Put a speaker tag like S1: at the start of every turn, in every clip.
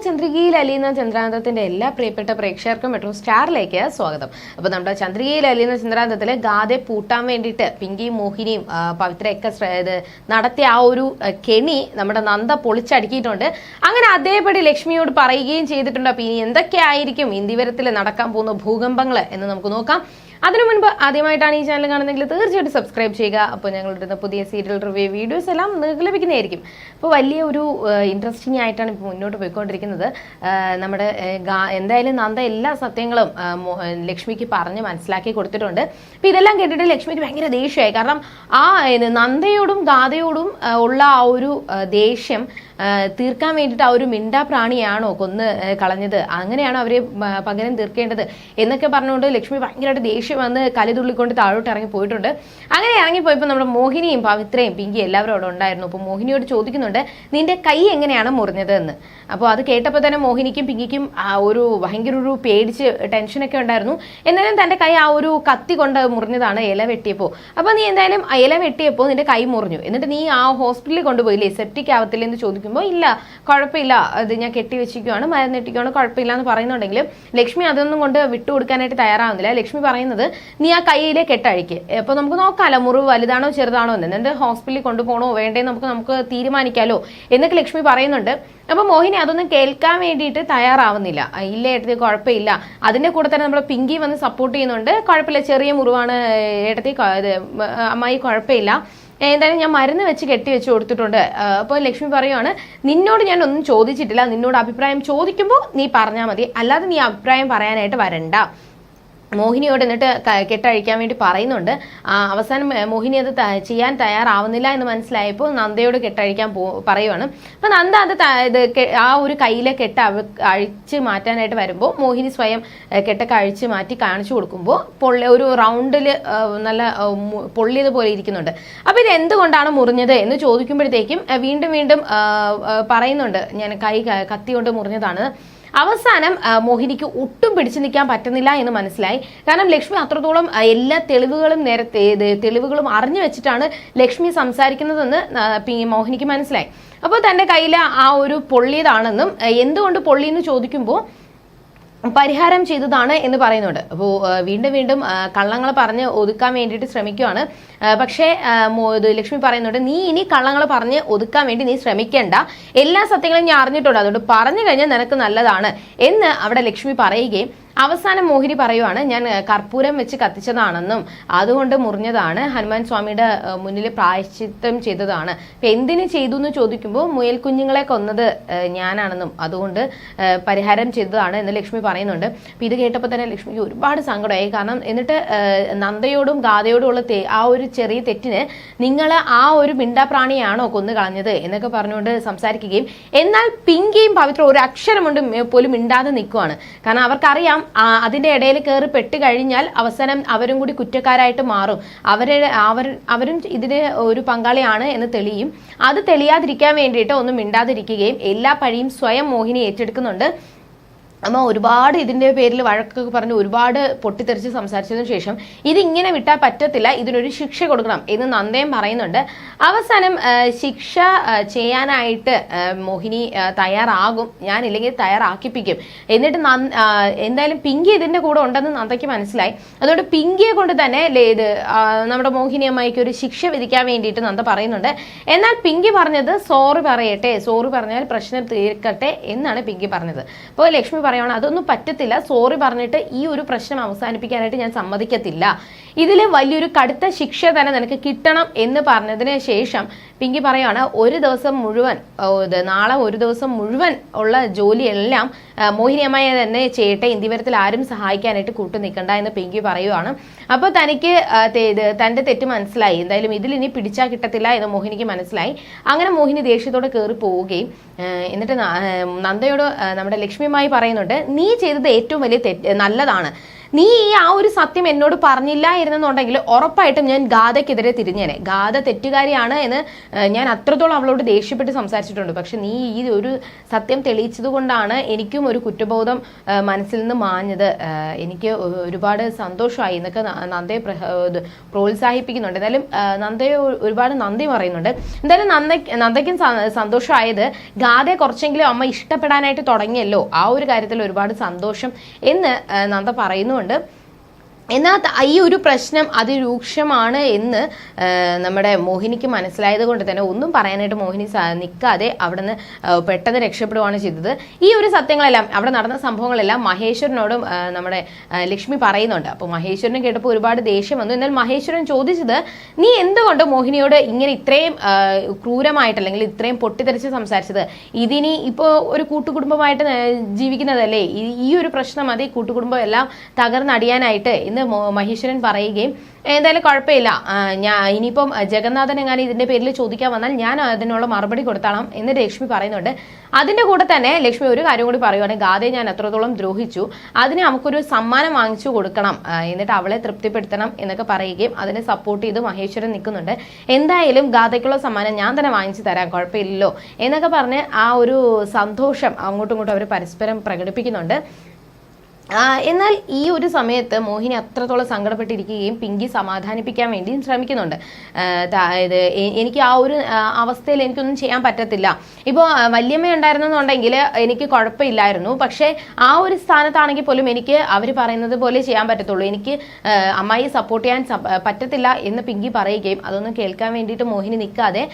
S1: ചന്ദ്രികയിൽ അലിയുന്ന ചന്ദ്രാന്തത്തിന്റെ എല്ലാ പ്രിയപ്പെട്ട പ്രേക്ഷകർക്കും മെട്രോ സ്റ്റാറിലേക്ക് സ്വാഗതം. അപ്പോൾ നമ്മുടെ ചന്ദ്രികയിൽ അലിയുന്ന ചന്ദ്രാന്തത്തിൽ ഗാഥയെ പൂട്ടാൻ വേണ്ടിയിട്ട് പിങ്കിയും മോഹിനിയും പവിത്രയൊക്കെ നടത്തിയ ആ ഒരു കെണി നമ്മുടെ നന്ദ പൊളിച്ചടുക്കിയിട്ടുണ്ട്. അങ്ങനെ അതേപടി ലക്ഷ്മിയോട് പറയുകയും ചെയ്തിട്ടുണ്ട്. അപ്പൊ ഇനി എന്തൊക്കെയായിരിക്കും ഇന്ദിവരത്തിൽ നടക്കാൻ പോകുന്ന ഭൂകമ്പങ്ങൾ എന്ന് നമുക്ക് നോക്കാം. അതിനു മുൻപ് ആദ്യമായിട്ടാണ് ഈ ചാനൽ കാണുന്നതെങ്കിൽ തീർച്ചയായിട്ടും സബ്സ്ക്രൈബ് ചെയ്യുക. അപ്പോൾ ഞങ്ങളുടെ പുതിയ സീരിയൽ റിവ്യൂ വീഡിയോസ് എല്ലാം നിങ്ങൾക്ക് ലഭിക്കുന്നതായിരിക്കും. അപ്പോൾ വലിയ ഒരു ഇൻട്രസ്റ്റിംഗ് ആയിട്ടാണ് ഇപ്പോൾ മുന്നോട്ട് പോയിക്കൊണ്ടിരിക്കുന്നത്. നമ്മുടെ എന്തായാലും നന്ദ എല്ലാ സത്യങ്ങളും ലക്ഷ്മിക്ക് പറഞ്ഞ് മനസ്സിലാക്കി കൊടുത്തിട്ടുണ്ട്. അപ്പോൾ ഇതെല്ലാം കേട്ടിട്ട് ലക്ഷ്മിക്ക് ഭയങ്കര ദേഷ്യമായി. കാരണം ആ നന്ദയോടും ഗാഥയോടും ഉള്ള ആ ഒരു ദേഷ്യം തീർക്കാൻ വേണ്ടിയിട്ട് ആ ഒരു മിണ്ടാ പ്രാണിയാണോ കൊന്ന് കളഞ്ഞത്, അങ്ങനെയാണോ അവരെ പകരം തീർക്കേണ്ടത് എന്നൊക്കെ പറഞ്ഞുകൊണ്ട് ലക്ഷ്മി ഭയങ്കരമായിട്ട് ദേഷ്യം വന്ന് കലിതുള്ളിക്കൊണ്ട് താഴോട്ട് ഇറങ്ങി പോയിട്ടുണ്ട്. അങ്ങനെ ഇറങ്ങിപ്പോയപ്പോൾ നമ്മുടെ മോഹിനിയും പവിത്രയും പിങ്കി എല്ലാവരും അവിടെ ഉണ്ടായിരുന്നു. അപ്പോൾ മോഹിനിയോട് ചോദിക്കുന്നുണ്ട്, നിന്റെ കൈ എങ്ങനെയാണ് മുറിഞ്ഞത് എന്ന്. അപ്പോൾ അത് കേട്ടപ്പോൾ തന്നെ മോഹിനിക്കും പിങ്കിക്കും ഒരു ഭയങ്കര ഒരു പേടിച്ച് ടെൻഷനൊക്കെ ഉണ്ടായിരുന്നു. എന്നാലും തൻ്റെ കൈ ആ ഒരു കത്തി കൊണ്ട് മുറിഞ്ഞതാണ് ഇല വെട്ടിയപ്പോൾ. അപ്പോൾ നീ എന്തായാലും ഇല വെട്ടിയപ്പോൾ നിന്റെ കൈ മുറിഞ്ഞു, എന്നിട്ട് നീ ആ ഹോസ്പിറ്റലിൽ കൊണ്ടുപോയില്ലേ, സെപ്റ്റിക് ആവത്തില്ല എന്ന് ചോദിക്കുമ്പോൾ ഇല്ല കുഴപ്പമില്ല, അത് ഞാൻ കെട്ടി വെച്ചിരിക്കുകയാണ്, മരുന്ന് ഇട്ടിക്കുകയാണ്, കുഴപ്പമില്ല എന്ന് പറയുന്നുണ്ടെങ്കിലും ലക്ഷ്മി അതൊന്നും കൊണ്ട് വിട്ടുകൊടുക്കാനായിട്ട് തയ്യാറാവുന്നില്ല. ലക്ഷ്മി പറയുന്നത്, നീ ആ കൈയിലെ കെട്ടഴിക്ക്, അപ്പോൾ നമുക്ക് നോക്കാമല്ലോ മുറിവ് വലുതാണോ ചെറുതാണോ എന്ന്, എന്നിട്ട് ഹോസ്പിറ്റലിൽ കൊണ്ടുപോകണോ വേണ്ടേ നമുക്ക് തീരുമാനിക്കാമല്ലോ എന്നൊക്കെ ലക്ഷ്മി പറയുന്നുണ്ട്. അപ്പൊ മോഹിനി അതൊന്നും കേൾക്കാൻ വേണ്ടിയിട്ട് തയ്യാറാവുന്നില്ല. ഇല്ല ഏട്ടത്തി കുഴപ്പമില്ല. അതിന്റെ കൂടെ തന്നെ നമ്മൾ പിങ്കി വന്ന് സപ്പോർട്ട് ചെയ്യുന്നുണ്ട്. കുഴപ്പമില്ല, ചെറിയ മുറിവാണ് ഏട്ടത്തി, അമ്മായി കുഴപ്പമില്ല, എന്തായാലും ഞാൻ മരുന്ന് വെച്ച് കെട്ടിവെച്ച് കൊടുത്തിട്ടുണ്ട്. അപ്പോൾ ലക്ഷ്മി പറയുവാണ്, നിന്നോട് ഞാൻ ഒന്നും ചോദിച്ചിട്ടില്ല, നിന്നോട് അഭിപ്രായം ചോദിക്കുമ്പോൾ നീ പറഞ്ഞാൽ മതി, അല്ലാതെ നീ അഭിപ്രായം പറയാനായിട്ട് വരണ്ട. മോഹിനിയോട് എന്നിട്ട് കെട്ടഴിക്കാൻ വേണ്ടി പറയുന്നുണ്ട്. അവസാനം മോഹിനി അത് ചെയ്യാൻ തയ്യാറാവുന്നില്ല എന്ന് മനസ്സിലായപ്പോൾ നന്ദയോട് കെട്ടഴിക്കാൻ പറയുവാണ്. അപ്പൊ നന്ദ അത് ആ ഒരു കയ്യിലെ കെട്ട് അഴിച്ച് മാറ്റാനായിട്ട് വരുമ്പോൾ മോഹിനി സ്വയം കെട്ടൊക്കെ അഴിച്ച് മാറ്റി കാണിച്ചു കൊടുക്കുമ്പോൾ ഒരു റൗണ്ടിൽ നല്ല പൊള്ളിയതുപോലെ ഇരിക്കുന്നുണ്ട്. അപ്പൊ ഇത് എന്തുകൊണ്ടാണ് മുറിഞ്ഞത് എന്ന് ചോദിക്കുമ്പോഴത്തേക്കും വീണ്ടും പറയുന്നുണ്ട്, ഞാൻ കൈ കത്തി കൊണ്ട് മുറിഞ്ഞതാണ്. അവസാനം മോഹിനിക്ക് ഒട്ടും പിടിച്ചു നിൽക്കാൻ പറ്റുന്നില്ല എന്ന് മനസ്സിലായി. കാരണം ലക്ഷ്മി അത്രത്തോളം എല്ലാ തെളിവുകളും അറിഞ്ഞു വെച്ചിട്ടാണ് ലക്ഷ്മി സംസാരിക്കുന്നതെന്ന് മോഹിനിക്ക് മനസ്സിലായി. അപ്പോൾ തൻ്റെ കയ്യിൽ ആ ഒരു പൊള്ളിയതാണെന്നും എന്തുകൊണ്ട് പൊള്ളിയെന്ന് ചോദിക്കുമ്പോൾ പരിഹാരം ചെയ്തതാണ് എന്ന് പറയുന്നുണ്ട്. അപ്പോൾ വീണ്ടും കള്ളങ്ങൾ പറഞ്ഞ് ഒതുക്കാൻ വേണ്ടിയിട്ട് ശ്രമിക്കുകയാണ്. പക്ഷേ ലക്ഷ്മി പറയുന്നുണ്ട്, നീ ഇനി കള്ളങ്ങൾ പറഞ്ഞ് ഒതുക്കാൻ വേണ്ടി നീ ശ്രമിക്കേണ്ട, എല്ലാ സത്യങ്ങളും ഞാൻ അറിഞ്ഞിട്ടുണ്ട്, അതുകൊണ്ട് പറഞ്ഞു കഴിഞ്ഞാൽ നിനക്ക് നല്ലതാണ് എന്ന് അവിടെ ലക്ഷ്മി പറയുകയും അവസാനം മോഹിനി പറയുവാണ്, ഞാൻ കർപ്പൂരം വെച്ച് കത്തിച്ചതാണെന്നും അതുകൊണ്ട് മുറിഞ്ഞതാണ്, ഹനുമാൻ സ്വാമിയുടെ മുന്നിൽ പ്രായശ്ചിത്തം ചെയ്തതാണ്. അപ്പൊ എന്തിനു ചെയ്തു എന്ന് ചോദിക്കുമ്പോൾ മുയൽ കുഞ്ഞുങ്ങളെ കൊന്നത് ഞാനാണെന്നും അതുകൊണ്ട് പരിഹാരം ചെയ്തതാണ് എന്ന് ലക്ഷ്മി പറയുന്നുണ്ട്. അപ്പൊ ഇത് കേട്ടപ്പോൾ തന്നെ ലക്ഷ്മിക്ക് ഒരുപാട് സങ്കടമായി. കാരണം എന്നിട്ട് നന്ദയോടും ഗാഥയോടും ഉള്ള ആ ഒരു ചെറിയ തെറ്റിന് നിങ്ങൾ ആ ഒരു മിണ്ടാപ്രാണിയാണോ കൊന്നു കളഞ്ഞത് എന്നൊക്കെ പറഞ്ഞുകൊണ്ട് സംസാരിക്കുകയും, എന്നാൽ പിങ്കിയും പവിത്ര ഒരു അക്ഷരം കൊണ്ട് പോലും മിണ്ടാതെ നിൽക്കുവാണ്. കാരണം അവർക്കറിയാം അതിന്റെ ഇടയിൽ കയറി പെട്ട് കഴിഞ്ഞാൽ അവസാനം അവരും കൂടി കുറ്റക്കാരായിട്ട് മാറും, അവരും ഇതിന് ഒരു പങ്കാളിയാണ് എന്ന് തെളിയും. അത് തെളിയാതിരിക്കാൻ വേണ്ടിയിട്ട് ഒന്നും മിണ്ടാതിരിക്കുകയും എല്ലാ പഴിയും സ്വയം മോഹിനി ഏറ്റെടുക്കുന്നുണ്ട്. അമ്മ ഒരുപാട് ഇതിന്റെ പേരിൽ വഴക്കൊക്കെ പറഞ്ഞ് ഒരുപാട് പൊട്ടിത്തെറിച്ച് സംസാരിച്ചതിനു ശേഷം ഇതിങ്ങനെ വിട്ടാൽ പറ്റത്തില്ല, ഇതിനൊരു ശിക്ഷ കൊടുക്കണം എന്ന് നന്ദയും പറയുന്നുണ്ട്. അവസാനം ശിക്ഷ ചെയ്യാനായിട്ട് മോഹിനി തയ്യാറാകും, ഞാനില്ലെങ്കിൽ തയ്യാറാക്കിപ്പിക്കും. എന്നിട്ട് എന്തായാലും പിങ്കി ഇതിന്റെ കൂടെ ഉണ്ടെന്ന് നന്ദയ്ക്ക് മനസ്സിലായി. അതുകൊണ്ട് പിങ്കിയെ കൊണ്ട് തന്നെ ഇത് നമ്മുടെ മോഹിനി അമ്മയ്ക്ക് ഒരു ശിക്ഷ വിധിക്കാൻ വേണ്ടിയിട്ട് നന്ദ പറയുന്നുണ്ട്. എന്നാൽ പിങ്കി പറഞ്ഞത് സോറി പറയട്ടെ, സോറി പറഞ്ഞാൽ പ്രശ്നം തീർക്കട്ടെ എന്നാണ് പിങ്കി പറഞ്ഞത്. അപ്പോൾ ലക്ഷ്മി അതൊന്നും പറ്റത്തില്ല, സോറി പറഞ്ഞിട്ട് ഈ ഒരു പ്രശ്നം അവസാനിപ്പിക്കാനായിട്ട് ഞാൻ സമ്മതിക്കത്തില്ല, ഇതിൽ വലിയൊരു കടുത്ത ശിക്ഷ തന്നെ നിനക്ക് കിട്ടണം എന്ന് പറഞ്ഞതിന് ശേഷം പിങ്കി പറയുകയാണ്, ഒരു ദിവസം മുഴുവൻ നാളെ ഒരു ദിവസം മുഴുവൻ ഉള്ള ജോലിയെല്ലാം മോഹിനി അമ്മയെ തന്നെ ചെയ്യട്ടെ, ഇന്ദിവരത്തിൽ ആരും സഹായിക്കാനായിട്ട് കൂട്ടു നിൽക്കണ്ട എന്ന് പിങ്കി പറയുവാണ്. അപ്പോൾ തനിക്ക് തൻ്റെ തെറ്റ് മനസ്സിലായി, എന്തായാലും ഇതിൽ ഇനി പിടിച്ചാൽ കിട്ടത്തില്ല എന്ന് മോഹിനിക്ക് മനസ്സിലായി. അങ്ങനെ മോഹിനി ദേഷ്യത്തോടെ കയറി പോവുകയും എന്നിട്ട് നന്ദയോട് നമ്മുടെ ലക്ഷ്മിയുമായി പറയുന്നുണ്ട്, നീ ചെയ്തത് ഏറ്റവും വലിയ നല്ലതാണ്, നീ ഈ ആ ഒരു സത്യം എന്നോട് പറഞ്ഞില്ല ഇരുന്നെന്നുണ്ടെങ്കിൽ ഉറപ്പായിട്ടും ഞാൻ ഗാഥയ്ക്കെതിരെ തിരിഞ്ഞേനെ. ഗാഥ തെറ്റുകാരിയാണ് എന്ന് ഞാൻ അത്രത്തോളം അവളോട് ദേഷ്യപ്പെട്ട് സംസാരിച്ചിട്ടുണ്ട്. പക്ഷെ നീ ഈ ഒരു സത്യം തെളിയിച്ചത് കൊണ്ടാണ് എനിക്കും ഒരു കുറ്റബോധം മനസ്സിൽ നിന്ന് മാഞ്ഞത്. എനിക്ക് ഒരുപാട് സന്തോഷമായി എന്നൊക്കെ നന്ദയെ പ്രോത്സാഹിപ്പിക്കുന്നുണ്ട്. എന്തായാലും നന്ദയെ ഒരുപാട് നന്ദി പറയുന്നുണ്ട്. എന്തായാലും നന്ദയ്ക്കും സന്തോഷമായത് ഗാഥയെ കുറച്ചെങ്കിലും അമ്മ ഇഷ്ടപ്പെടാനായിട്ട് തുടങ്ങിയല്ലോ, ആ ഒരു കാര്യത്തിൽ ഒരുപാട് സന്തോഷം എന്ന് നന്ദ പറയുന്നുണ്ട്. എന്നാൽ ഈ ഒരു പ്രശ്നം അതിരൂക്ഷമാണ് എന്ന് നമ്മുടെ മോഹിനിക്ക് മനസ്സിലായത് കൊണ്ട് തന്നെ ഒന്നും പറയാനായിട്ട് മോഹിനി നിൽക്കാതെ അവിടുന്ന് പെട്ടെന്ന് രക്ഷപ്പെടുകയാണ് ചെയ്തത്. ഈ ഒരു സത്യങ്ങളെല്ലാം അവിടെ നടന്ന സംഭവങ്ങളെല്ലാം മഹേശ്വരനോടും നമ്മുടെ ലക്ഷ്മി പറയുന്നുണ്ട്. അപ്പോൾ മഹേശ്വരനെ കേട്ടപ്പോൾ ഒരുപാട് ദേഷ്യം വന്നു. എന്നാൽ മഹേശ്വരൻ ചോദിച്ചത്, നീ എന്തുകൊണ്ട് മോഹിനിയോട് ഇങ്ങനെ ഇത്രയും ക്രൂരമായിട്ട് അല്ലെങ്കിൽ ഇത്രയും പൊട്ടിത്തെറിച്ച് സംസാരിച്ചത്? ഇതിനി ഇപ്പോൾ ഒരു കൂട്ടുകുടുംബമായിട്ട് ജീവിക്കുന്നതല്ലേ, ഈ ഒരു പ്രശ്നം മതി കൂട്ടുകുടുംബം എല്ലാം തകർന്നടിയാനായിട്ട് എന്ന് മഹേശ്വരൻ പറയുകയും, എന്തായാലും കുഴപ്പമില്ല, ഇനിയിപ്പം ജഗന്നാഥൻ എങ്ങാനും ഇതിന്റെ പേരിൽ ചോദിക്കാൻ വന്നാൽ ഞാൻ അതിനുള്ള മറുപടി കൊടുത്താളാം എന്ന് ലക്ഷ്മി പറയുന്നുണ്ട്. അതിന്റെ കൂടെ തന്നെ ലക്ഷ്മി ഒരു കാര്യം കൂടി പറയുവാണ്, ഗാഥയെ ഞാൻ എത്രത്തോളം ദ്രോഹിച്ചു, അതിന് നമുക്കൊരു സമ്മാനം വാങ്ങിച്ചു കൊടുക്കണം, എന്നിട്ട് അവളെ തൃപ്തിപ്പെടുത്തണം എന്നൊക്കെ പറയുകയും അതിനെ സപ്പോർട്ട് ചെയ്ത് മഹേശ്വരൻ നിൽക്കുന്നുണ്ട്. എന്തായാലും ഗാഥയ്ക്കുള്ള സമ്മാനം ഞാൻ തന്നെ വാങ്ങിച്ചു തരാം, കുഴപ്പമില്ലല്ലോ എന്നൊക്കെ പറഞ്ഞ് ആ ഒരു സന്തോഷം അങ്ങോട്ടും ഇങ്ങോട്ടും അവർ പരസ്പരം പ്രകടിപ്പിക്കുന്നുണ്ട്. എന്നാൽ ഈ ഒരു സമയത്ത് മോഹിനി അത്രത്തോളം സങ്കടപ്പെട്ടിരിക്കുകയും പിങ്കി സമാധാനിപ്പിക്കാൻ വേണ്ടിയും ശ്രമിക്കുന്നുണ്ട്. അതായത് എനിക്ക് ആ ഒരു അവസ്ഥയിൽ എനിക്കൊന്നും ചെയ്യാൻ പറ്റത്തില്ല, ഇപ്പോൾ വല്യമ്മ ഉണ്ടായിരുന്നെന്നുണ്ടെങ്കിൽ എനിക്ക് കുഴപ്പമില്ലായിരുന്നു, പക്ഷേ ആ ഒരു സ്ഥാനത്താണെങ്കിൽ പോലും എനിക്ക് അവർ പറയുന്നത് പോലെ ചെയ്യാൻ പറ്റത്തുള്ളൂ, എനിക്ക് അമ്മായി സപ്പോർട്ട് ചെയ്യാൻ പറ്റത്തില്ല എന്ന് പിങ്കി പറയുകയും അതൊന്നും കേൾക്കാൻ വേണ്ടിയിട്ട് മോഹിനി നിൽക്കാതെ,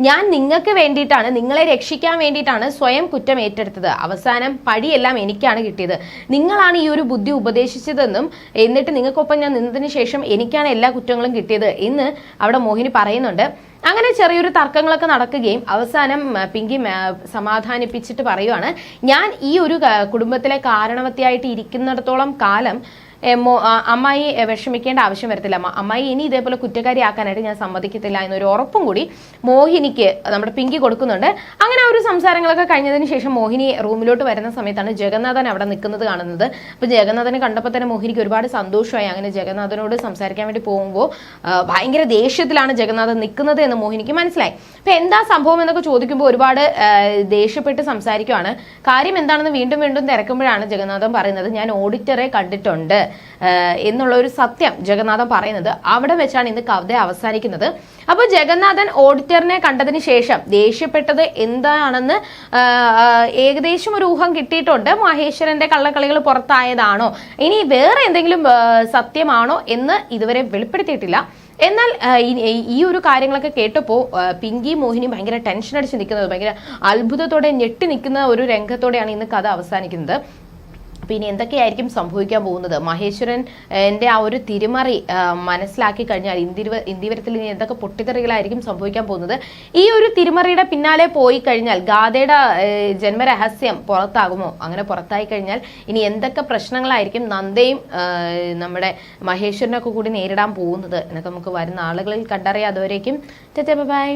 S1: ഞാൻ നിങ്ങൾക്ക് വേണ്ടിയിട്ടാണ്, നിങ്ങളെ രക്ഷിക്കാൻ വേണ്ടിയിട്ടാണ് സ്വയം കുറ്റം ഏറ്റെടുത്തത്, അവസാനം പഴിയെല്ലാം എനിക്കാണ് കിട്ടിയത്, നിങ്ങളാണ് ഈ ഒരു ബുദ്ധി ഉപദേശിച്ചതെന്നും എന്നിട്ട് നിങ്ങൾക്കൊപ്പം ഞാൻ നിന്നതിന് ശേഷം എനിക്കാണ് എല്ലാ കുറ്റങ്ങളും കിട്ടിയത് എന്ന് അവിടെ മോഹിനി പറയുന്നുണ്ട്. അങ്ങനെ ചെറിയൊരു തർക്കങ്ങളൊക്കെ നടക്കുകയും അവസാനം പിങ്കി സമാധാനിപ്പിച്ചിട്ട് പറയുവാണ്, ഞാൻ ഈ ഒരു കുടുംബത്തിലെ കാരണവത്തിയായിട്ട് ഇരിക്കുന്നിടത്തോളം കാലം അമ്മായി വിഷമിക്കേണ്ട ആവശ്യം വരത്തില്ല, അമ്മായി ഇനി ഇതേപോലെ കുറ്റക്കാരിയാക്കാനായിട്ട് ഞാൻ സമ്മതിക്കത്തില്ല എന്നൊരു ഉറപ്പും കൂടി മോഹിനിക്ക് നമ്മുടെ പിങ്കി കൊടുക്കുന്നുണ്ട്. അങ്ങനെ ആ ഒരു സംസാരങ്ങളൊക്കെ കഴിഞ്ഞതിന് ശേഷം മോഹിനി റൂമിലോട്ട് വരുന്ന സമയത്താണ് ജഗന്നാഥൻ അവിടെ നിൽക്കുന്നത് കാണുന്നത്. അപ്പോൾ ജഗന്നാഥനെ കണ്ടപ്പോൾ തന്നെ മോഹിനിക്ക് ഒരുപാട് സന്തോഷമായി. അങ്ങനെ ജഗന്നാഥനോട് സംസാരിക്കാൻ വേണ്ടി പോകുമ്പോൾ ഭയങ്കര ദേഷ്യത്തിലാണ് ജഗന്നാഥൻ നിൽക്കുന്നത് എന്ന് മോഹിനിക്ക് മനസ്സിലായി. അപ്പോൾ എന്താ സംഭവം എന്നൊക്കെ ചോദിക്കുമ്പോൾ ഒരുപാട് ദേഷ്യപ്പെട്ട് സംസാരിക്കുവാണ്. കാര്യം എന്താണെന്ന് വീണ്ടും വീണ്ടും തിരക്കുമ്പോഴാണ് ജഗന്നാഥൻ പറയുന്നത്, ഞാൻ ഓഡിറ്ററെ കണ്ടിട്ടുണ്ട് എന്നുള്ള ഒരു സത്യം ജഗന്നാഥൻ പറയുന്നത്. അവിടെ വെച്ചാണ് ഇന്ന് കവിത അവസാനിക്കുന്നത്. അപ്പോൾ ജഗന്നാഥൻ ഓഡിറ്ററിനെ കണ്ടതിന് ശേഷം ദേഷ്യപ്പെട്ടത് എന്താണെന്ന് ഏകദേശം ഒരു ഊഹം കിട്ടിയിട്ടുണ്ട്. മഹേശ്വരന്റെ കള്ളക്കളികൾ പുറത്തായതാണോ, ഇനി വേറെ എന്തെങ്കിലും സത്യമാണോ എന്ന് ഇതുവരെ വെളിപ്പെടുത്തിയിട്ടില്ല. എന്നാൽ ഈ ഒരു കാര്യങ്ങളൊക്കെ കേട്ടപ്പോൾ പിങ്കി മോഹിനി ഭയങ്കര ടെൻഷൻ അടിച്ച് നിൽക്കുന്നത്, ഭയങ്കര അത്ഭുതത്തോടെ ഞെട്ടി നിൽക്കുന്ന ഒരു രംഗത്തോടെയാണ് ഇന്ന് കഥ അവസാനിക്കുന്നത്. അപ്പോൾ ഇനി എന്തൊക്കെയായിരിക്കും സംഭവിക്കാൻ പോകുന്നത്? മഹേശ്വരൻ്റെ ആ ഒരു തിരിമറി മനസ്സിലാക്കി കഴിഞ്ഞാൽ ഇന്ത്യവരത്തിൽ ഇനി എന്തൊക്കെ പൊട്ടിത്തെറികളായിരിക്കും സംഭവിക്കാൻ പോകുന്നത്? ഈ ഒരു തിരിമറിയുടെ പിന്നാലെ പോയി കഴിഞ്ഞാൽ ഗാഥയുടെ ജന്മരഹസ്യം പുറത്താകുമോ? അങ്ങനെ പുറത്തായി കഴിഞ്ഞാൽ ഇനി എന്തൊക്കെ പ്രശ്നങ്ങളായിരിക്കും നന്ദയും നമ്മുടെ മഹേശ്വരനൊക്കെ കൂടി നേരിടാൻ പോകുന്നത് എന്നൊക്കെ നമുക്ക് വരുന്ന ആളുകളിൽ കണ്ടറിയാം. അതുവരേക്കും ബൈ.